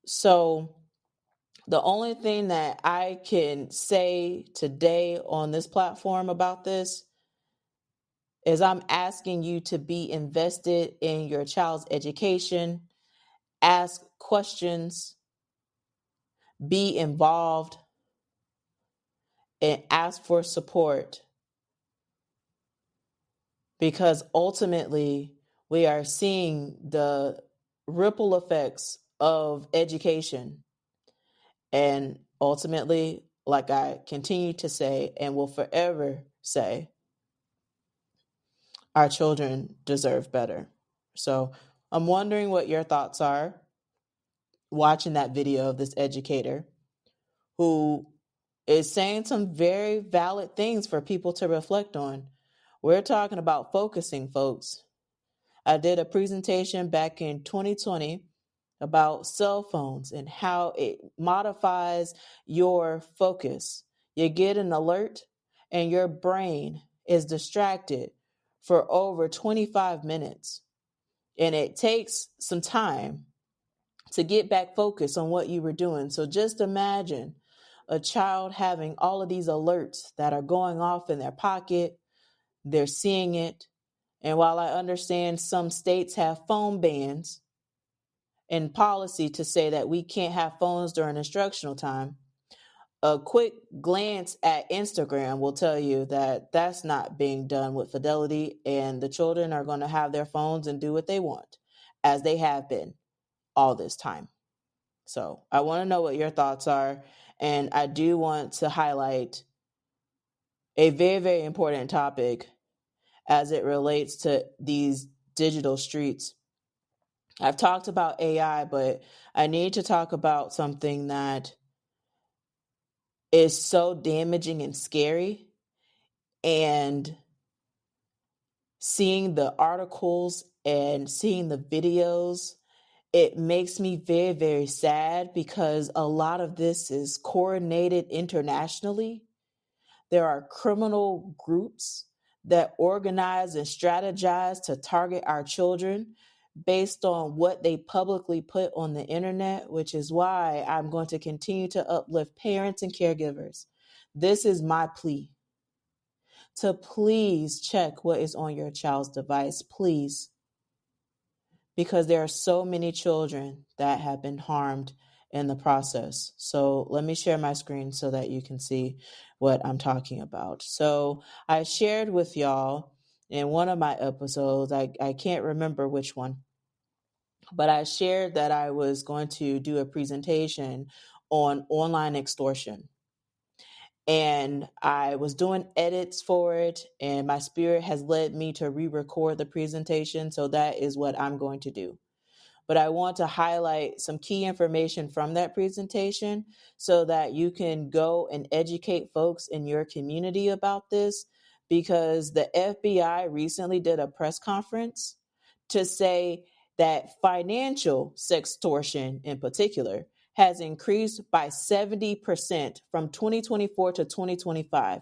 So the only thing that I can say today on this platform about this is I'm asking you to be invested in your child's education, ask questions, be involved, and ask for support, because ultimately we are seeing the ripple effects of education. And ultimately, like I continue to say and will forever say, our children deserve better. So I'm wondering what your thoughts are watching that video of this educator who is saying some very valid things for people to reflect on. We're talking about focusing, folks. I did a presentation back in 2020 about cell phones and how it modifies your focus. You get an alert and your brain is distracted for over 25 minutes. And it takes some time to get back focused on what you were doing. So just imagine a child having all of these alerts that are going off in their pocket. They're seeing it. And while I understand some states have phone bans and policy to say that we can't have phones during instructional time, a quick glance at Instagram will tell you that that's not being done with fidelity, and the children are going to have their phones and do what they want, as they have been all this time. So I want to know what your thoughts are, and I do want to highlight a very, very important topic as it relates to these digital streets. I've talked about AI, but I need to talk about something that is so damaging and scary. And seeing the articles and seeing the videos, it makes me very, very sad, because a lot of this is coordinated internationally. There are criminal groups that organize and strategize to target our children based on what they publicly put on the internet, which is why I'm going to continue to uplift parents and caregivers. This is my plea, to please check what is on your child's device, please, because there are so many children that have been harmed in the process. So let me share my screen so that you can see what I'm talking about. So I shared with y'all in one of my episodes, I can't remember which one, but I shared that I was going to do a presentation on online extortion. And I was doing edits for it, and my spirit has led me to re-record the presentation. So that is what I'm going to do. But I want to highlight some key information from that presentation so that you can go and educate folks in your community about this, because the FBI recently did a press conference to say that financial sextortion in particular has increased by 70% from 2024 to 2025.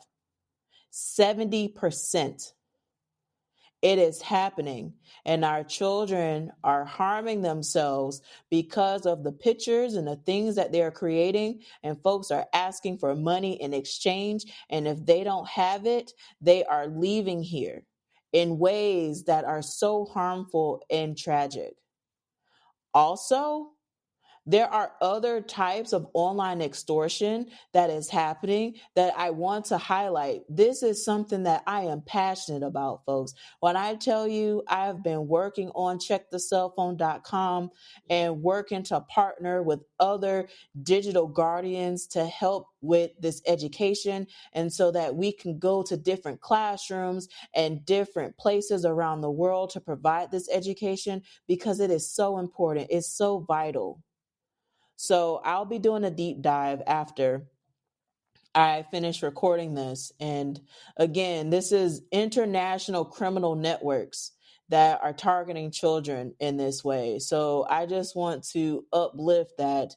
70%. It is happening, and our children are harming themselves because of the pictures and the things that they're creating, and folks are asking for money in exchange. And if they don't have it, they are leaving here in ways that are so harmful and tragic. Also, there are other types of online extortion that is happening that I want to highlight. This is something that I am passionate about, folks. When I tell you I've been working on checkthecellphone.com and working to partner with other digital guardians to help with this education, and so that we can go to different classrooms and different places around the world to provide this education, because it is so important. It's so vital. So I'll be doing a deep dive after I finish recording this. And again, this is international criminal networks that are targeting children in this way. So I just want to uplift that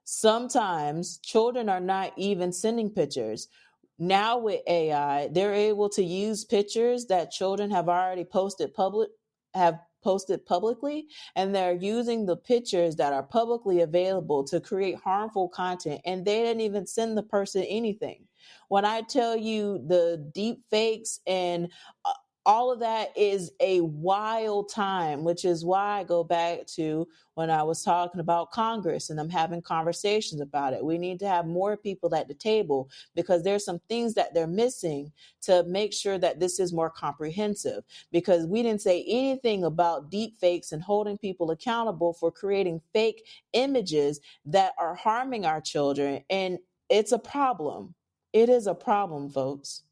sometimes children are not even sending pictures. Now with AI, they're able to use pictures that children have already posted publicly, and they're using the pictures that are publicly available to create harmful content, and they didn't even send the person anything. When I tell you the deep fakes and all of that is a wild time, which is why I go back to when I was talking about Congress and I'm having conversations about it. We need to have more people at the table because there's some things that they're missing to make sure that this is more comprehensive, because we didn't say anything about deep fakes and holding people accountable for creating fake images that are harming our children. And it's a problem. It is a problem, folks.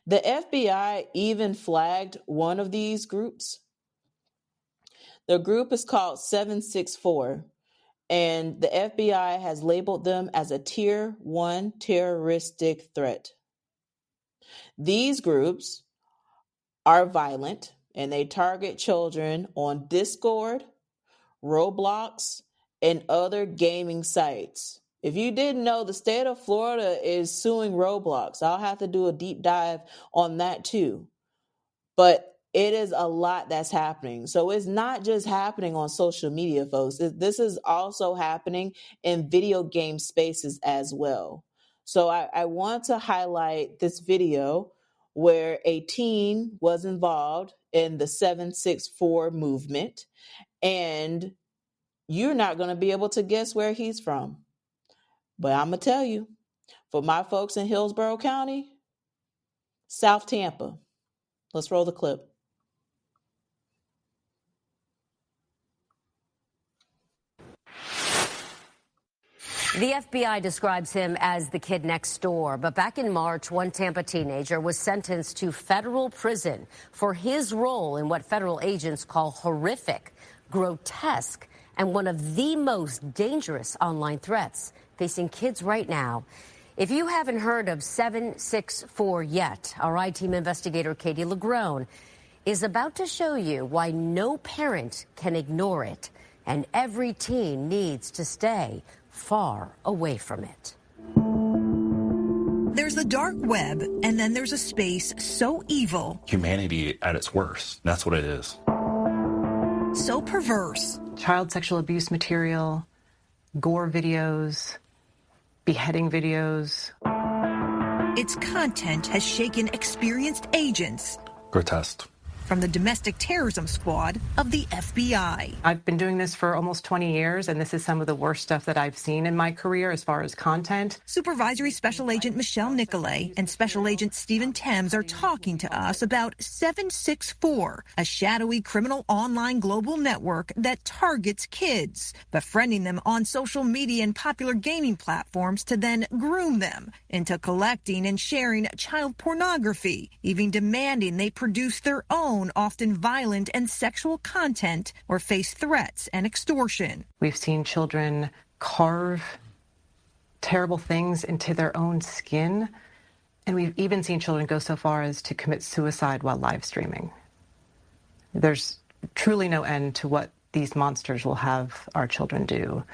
The FBI even flagged one of these groups. The group is called 764, and the FBI has labeled them as a Tier 1 terroristic threat. These groups are violent, and they target children on Discord, Roblox, and other gaming sites. If you didn't know, the state of Florida is suing Roblox. I'll have to do a deep dive on that too. But it is a lot that's happening. So it's not just happening on social media, folks. This is also happening in video game spaces as well. So I want to highlight this video where a teen was involved in the 764 movement, and you're not going to be able to guess where he's from. But I'm going to tell you, for my folks in Hillsborough County, South Tampa. Let's roll the clip. The FBI describes him as the kid next door. But back in March, one Tampa teenager was sentenced to federal prison for his role in what federal agents call horrific, grotesque, and one of the most dangerous online threats facing kids right now. If you haven't heard of 764 yet, our I-Team investigator Katie Lagrone is about to show you why no parent can ignore it, and every teen needs to stay far away from it. There's the dark web, and then there's a space so evil, humanity at its worst. That's what it is. so perverse. Child sexual abuse material, gore videos, beheading videos. Its content has shaken experienced agents Grotesque. from the domestic terrorism squad of the FBI. I've been doing this for almost 20 years, and this is some of the worst stuff that I've seen in my career as far as content. Supervisory Special Agent Michelle Nicolay and Special Agent Stephen Thames are talking to us about 764, a shadowy criminal online global network that targets kids, befriending them on social media and popular gaming platforms to then groom them into collecting and sharing child pornography, even demanding they produce their own often violent and sexual content or face threats and extortion. We've seen children carve terrible things into their own skin, and we've even seen children go so far as to commit suicide while live streaming. There's truly no end to what these monsters will have our children do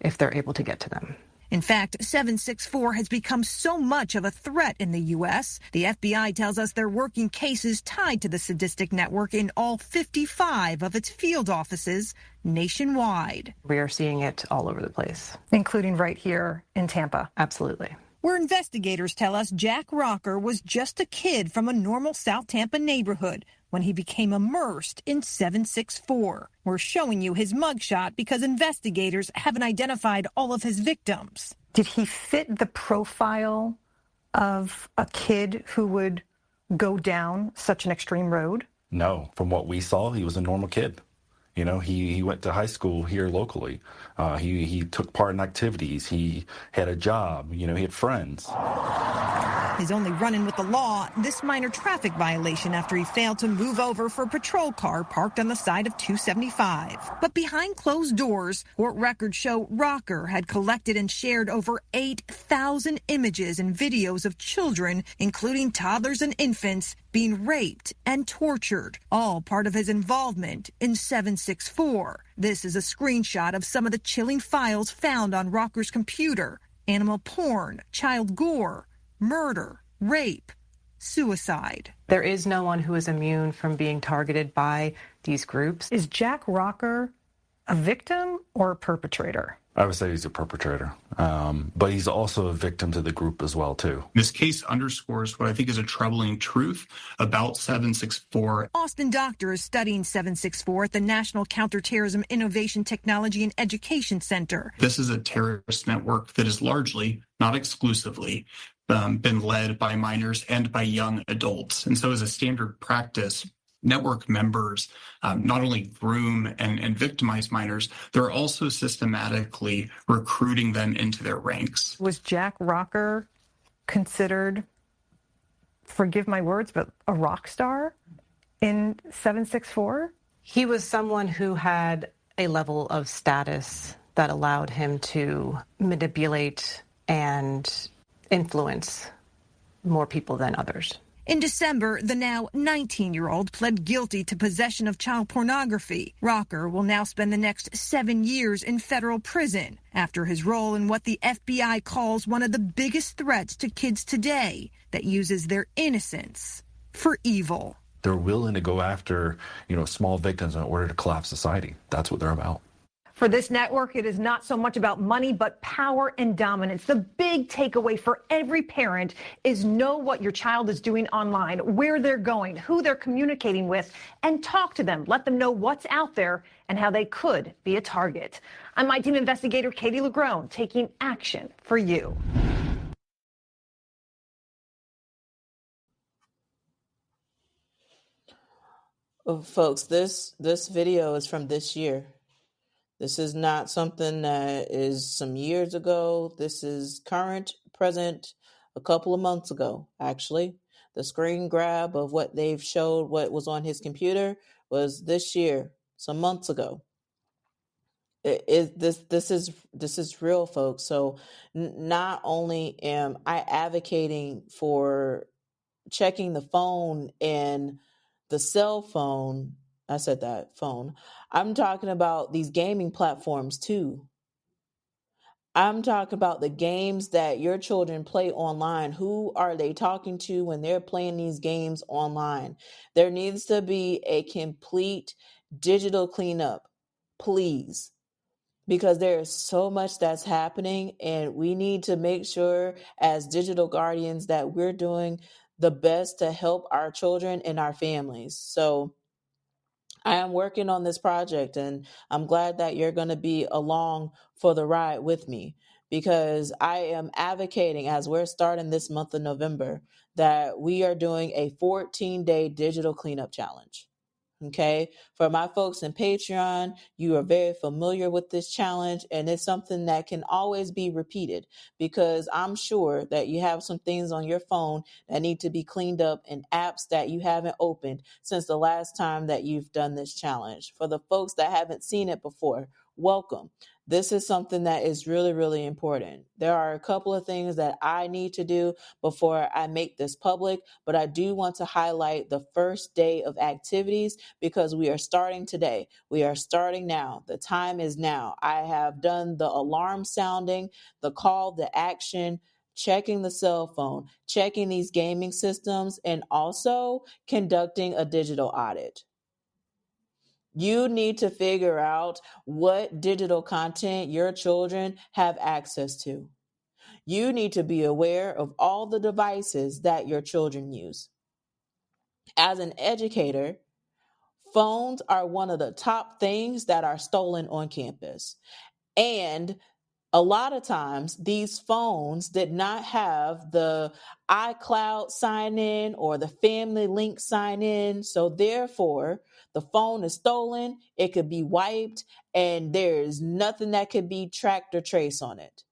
if they're able to get to them. In fact, 764 has become so much of a threat in the U.S., the FBI tells us they're working cases tied to the sadistic network in all 55 of its field offices nationwide. We are seeing it all over the place. Including right here in Tampa. Absolutely. Where investigators tell us Jack Rocker was just a kid from a normal South Tampa neighborhood when he became immersed in 764. We're showing you his mugshot because investigators haven't identified all of his victims. Did he fit the profile of a kid who would go down such an extreme road? No. From what we saw, he was a normal kid. You know, he went to high school here locally. He took part in activities. He had a job. You know, he had friends. His only run-in with the law, this minor traffic violation after he failed to move over for a patrol car parked on the side of 275. But behind closed doors, court records show Rocker had collected and shared over 8,000 images and videos of children, including toddlers and infants, being raped and tortured, all part of his involvement in 764. This is a screenshot of some of the chilling files found on Rocker's computer: animal porn, child gore, murder, rape, suicide. There is no one who is immune from being targeted by these groups. Is Jack Rocker a victim or a perpetrator? I would say he's a perpetrator, but he's also a victim to the group as well, too. This case underscores what I think is a troubling truth about 764. Austin Doctor is studying 764 at the National Counterterrorism Innovation Technology and Education Center. This is a terrorist network that is largely, not exclusively, been led by minors and by young adults. And so as a standard practice, network members not only groom and victimize minors, they're also systematically recruiting them into their ranks. Was Jack Rocker considered, forgive my words, but a rock star in 764? He was someone who had a level of status that allowed him to manipulate and influence more people than others. In December, the now 19-year-old pled guilty to possession of child pornography. Rocker will now spend the next 7 years in federal prison after his role in what the FBI calls one of the biggest threats to kids today that uses their innocence for evil. They're willing to go after, small victims in order to collapse society. That's what they're about. For this network, it is not so much about money, but power and dominance. The big takeaway for every parent is know what your child is doing online, where they're going, who they're communicating with, and talk to them. Let them know what's out there and how they could be a target. I'm My Team investigator Katie Legrone, taking action for you. Folks, this video is from this year. This is not something that is some years ago. This is current, present, a couple of months ago, actually. The screen grab of what they've showed, what was on his computer, was this year, some months ago. This is real, folks. So not only am I advocating for checking the phone and the cell phone, I said that phone. I'm talking about these gaming platforms too. I'm talking about the games that your children play online. Who are they talking to when they're playing these games online? There needs to be a complete digital cleanup, please, because there is so much that's happening, and we need to make sure as digital guardians that we're doing the best to help our children and our families. So I am working on this project, and I'm glad that you're going to be along for the ride with me, because I am advocating, as we're starting this month of November, that we are doing a 14-day digital cleanup challenge. Okay. For my folks in Patreon, you are very familiar with this challenge, and it's something that can always be repeated, because I'm sure that you have some things on your phone that need to be cleaned up and apps that you haven't opened since the last time that you've done this challenge. For the folks that haven't seen it before, welcome. This is something that is really, really important. There are a couple of things that I need to do before I make this public, but I do want to highlight the first day of activities, because we are starting today. We are starting now. The time is now. I have done the alarm sounding, the call, the action, checking the cell phone, checking these gaming systems, and also conducting a digital audit. You need to figure out what digital content your children have access to. You need to be aware of all the devices that your children use. As an educator, phones are one of the top things that are stolen on campus. And a lot of times, these phones did not have the iCloud sign in or the Family Link sign in. So therefore, the phone is stolen, it could be wiped, and there's nothing that could be tracked or traced on it.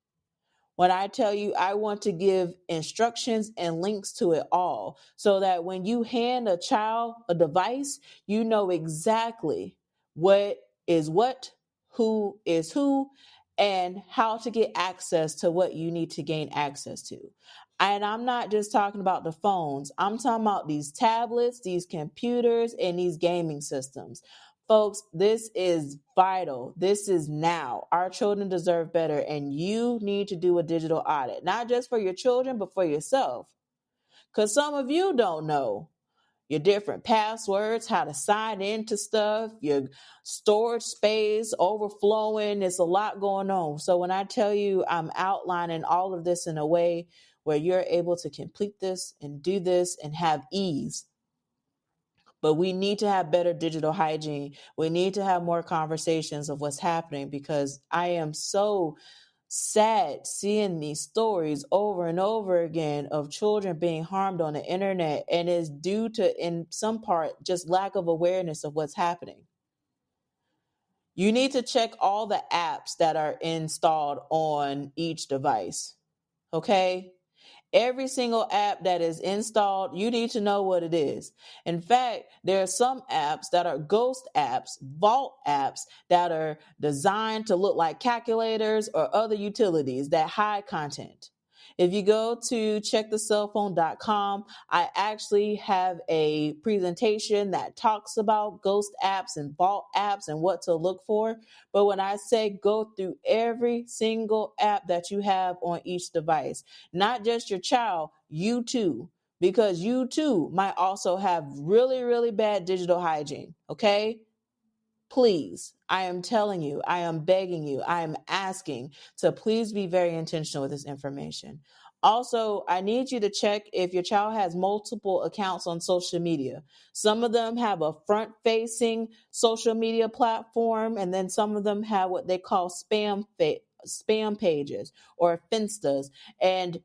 When I tell you, I want to give instructions and links to it all, so that when you hand a child a device, you know exactly what is what, who is who, and how to get access to what you need to gain access to. And I'm not just talking about the phones. I'm talking about these tablets, these computers, and these gaming systems. Folks, this is vital. This is now. Our children deserve better, and you need to do a digital audit, not just for your children, but for yourself. because some of you don't know your different passwords, how to sign into stuff, your storage space overflowing. There's a lot going on. So when I tell you I'm outlining all of this in a way where you're able to complete this and do this and have ease. But we need to have better digital hygiene. We need to have more conversations of what's happening, because I am so sad seeing these stories over and over again of children being harmed on the internet, and it's due to, in some part, just lack of awareness of what's happening. You need to check all the apps that are installed on each device, okay? Every single app that is installed, you need to know what it is. In fact, there are some apps that are ghost apps, vault apps, that are designed to look like calculators or other utilities that hide content. If you go to checkthecellphone.com, I actually have a presentation that talks about ghost apps and vault apps and what to look for. But when I say go through every single app that you have on each device, not just your child, you too, because you too might also have really, really bad digital hygiene, okay? Please, I am telling you, I am begging you, I am asking to please be very intentional with this information. Also, I need you to check if your child has multiple accounts on social media. Some of them have a front-facing social media platform, and then some of them have what they call spam pages or finstas. And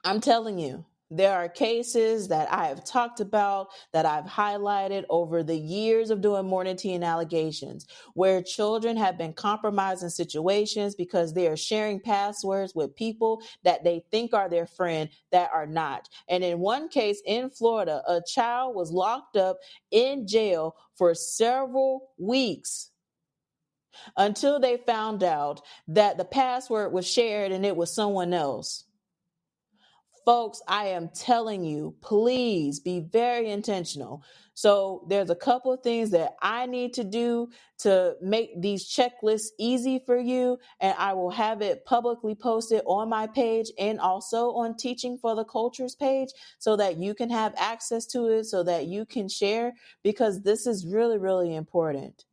I'm telling you, there are cases that I have talked about, that I've highlighted over the years of doing morning tea and allegations, where children have been compromised in situations because they are sharing passwords with people that they think are their friend that are not. And in one case in Florida, a child was locked up in jail for several weeks until they found out that the password was shared and it was someone else. Folks, I am telling you, please be very intentional. So there's a couple of things that I need to do to make these checklists easy for you, and I will have it publicly posted on my page and also on Teaching for the Cultures page so that you can have access to it, so that you can share, because this is really, really important.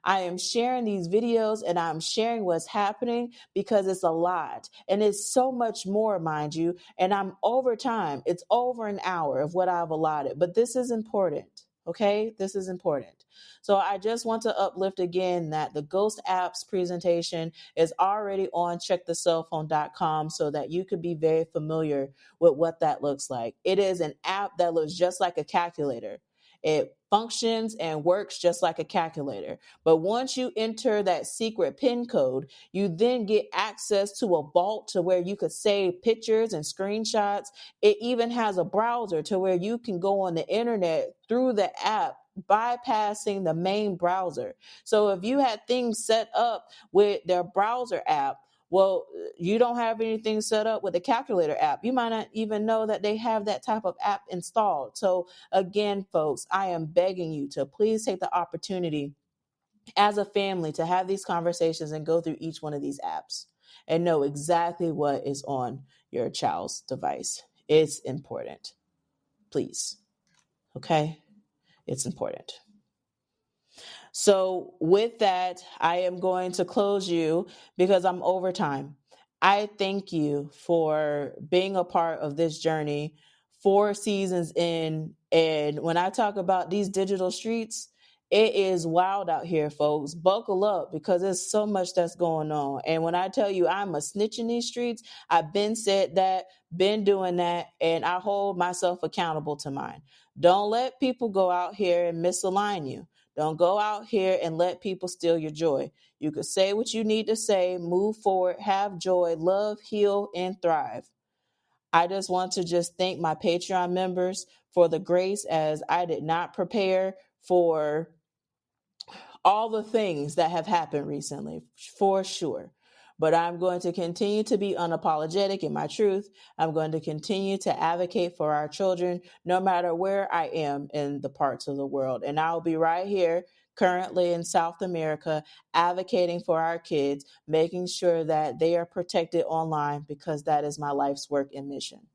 I am sharing these videos and I'm sharing what's happening because it's a lot, and it's so much more, mind you, and I'm over time. It's over an hour of what I've allotted, but this is important. Okay, this is important. So I just want to uplift again that the Ghost Apps presentation is already on checkthecellphone.com so that you could be very familiar with what that looks like. It is an app that looks just like a calculator. It functions and works just like a calculator. But once you enter that secret PIN code, you then get access to a vault to where you could save pictures and screenshots. It even has a browser to where you can go on the internet through the app, bypassing the main browser. So if you had things set up with their browser app, well, you don't have anything set up with the calculator app. You might not even know that they have that type of app installed. So again, folks, I am begging you to please take the opportunity as a family to have these conversations and go through each one of these apps and know exactly what is on your child's device. It's important. Please. Okay? It's important. So with that, I am going to close you because I'm over time. I thank you for being a part of this journey 4 seasons in. And when I talk about these digital streets, it is wild out here, folks. Buckle up because there's so much that's going on. And when I tell you I'm a snitch in these streets, I've been said that, been doing that, and I hold myself accountable to mine. Don't let people go out here and misalign you. Don't go out here and let people steal your joy. You can say what you need to say, move forward, have joy, love, heal, and thrive. I just want to thank my Patreon members for the grace, as I did not prepare for all the things that have happened recently, for sure. But I'm going to continue to be unapologetic in my truth. I'm going to continue to advocate for our children, no matter where I am in the parts of the world. And I'll be right here, currently in South America, advocating for our kids, making sure that they are protected online, because that is my life's work and mission.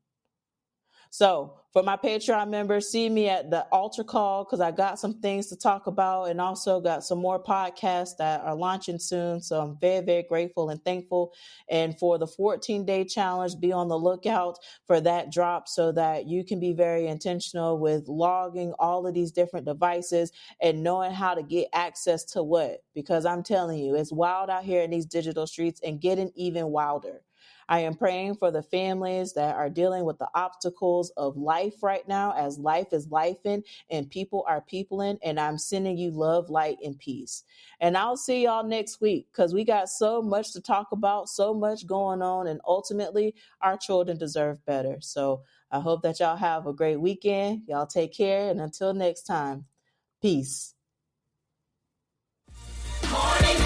So for my Patreon members, see me at the altar call because I got some things to talk about and also got some more podcasts that are launching soon. So I'm very, very grateful and thankful. And for the 14-day challenge, be on the lookout for that drop so that you can be very intentional with logging all of these different devices and knowing how to get access to what. Because I'm telling you, it's wild out here in these digital streets and getting even wilder. I am praying for the families that are dealing with the obstacles of life right now as life is lifing and people are peopling, and I'm sending you love, light, and peace. And I'll see y'all next week because we got so much to talk about, so much going on, and ultimately our children deserve better. So I hope that y'all have a great weekend. Y'all take care, and until next time, peace. Morning,